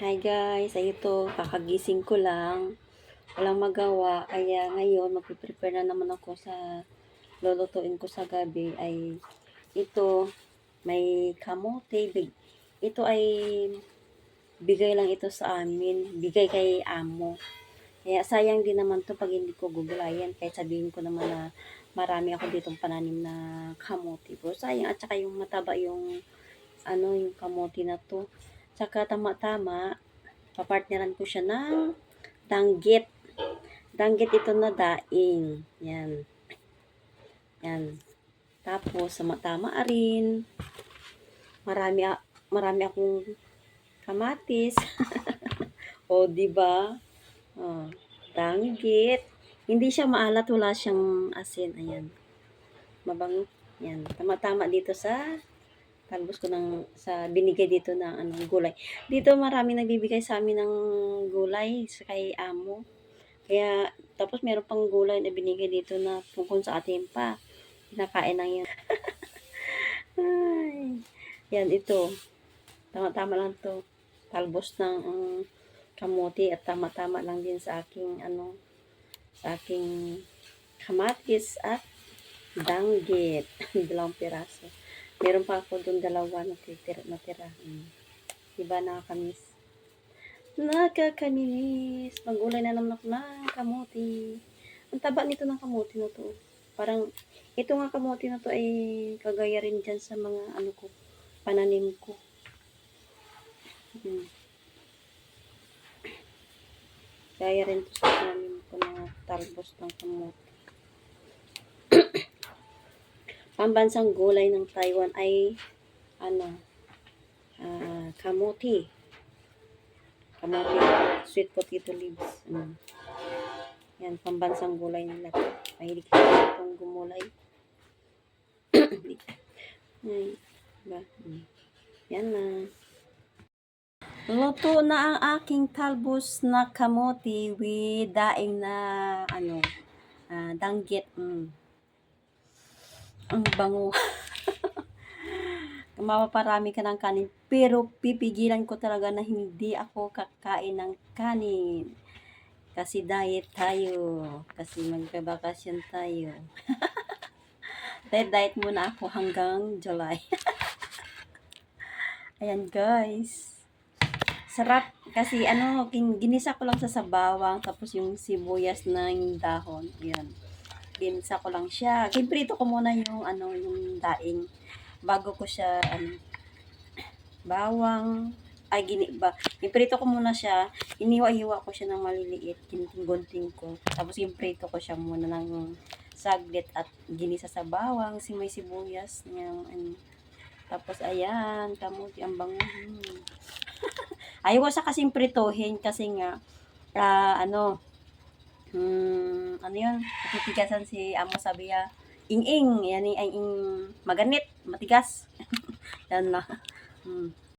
Hi guys, ay ito, kakagising ko lang. Walang magawa, kaya ngayon magpiprepare na naman ako sa lulutuin ko sa gabi ay ito, may kamote. Ito ay bigay lang ito sa amin, bigay kay amo. Kaya sayang din naman to pag hindi ko gugulayan, kahit sabihin ko naman na marami ako ditong pananim na kamote. Pero sayang, at saka yung mataba yung yung kamote na to. Saka tama-tama, papartneran ko siya ng danggit. Danggit ito na daing. Yan. Yan. Tapos, sama-tama rin. Marami akong kamatis. O, di ba? Oh, danggit. Hindi siya maalat, wala siyang asin. Ayan. Mabango. Yan. Tama-tama dito sa talbos ko sa binigay dito ng gulay. Dito marami nagbibigay sa amin ng gulay kay amo. Kaya, tapos meron pang gulay na binigay dito na tungkol sa atin pa. Kinakain lang yan. Ay, yan, ito. Tama-tama lang to. Talbos ng kamote at tama-tama lang din sa aking, sa aking kamatis at danggit. 2 piraso. Meron pa ako doon 2 natira. Diba nakakamiss? Nakakamiss. Magulay na naman ako ng kamote. Ang taba nito ng kamote na to. Parang, ito nga kamote na to ay kagaya rin dyan sa mga ko, pananim ko. Kaya rin to sa pananim ko na talbos ng kamote. Pambansang gulay ng Taiwan ay kamote. Kamote, sweet potato leaves. Yan, pambansang gulay nila. Mahilig ko itong gumulay. Ay, diba? Yan na. Luto na ang aking talbos na kamote with daing na danggit. Ang bango. Mapaparami ka ng kanin, pero pipigilan ko talaga na hindi ako kakain ng kanin. Kasi diet tayo. Kasi magbabakasyon tayo. Diet muna ako hanggang July. Ayan guys. Sarap. Kasi ginisa ko lang sa bawang, tapos yung sibuyas na yung dahon. Ayan. Ginisa ko lang siya. Kinprito ko muna yung yung daing. Bago ko siya, bawang, Iprito ko muna siya, iniwa-hiwa ko siya ng maliliit, gunting ko. Tapos imprito ko siya muna ng saglit at ginisa sa bawang, may sibuyas, tapos ayan, kamuti ang bango. Ayaw ko sa kasing pritohin kasi nga, yun, natitigasan si amo, sabi niya, ing-ing, yan ing maganit, matigas. Yan na.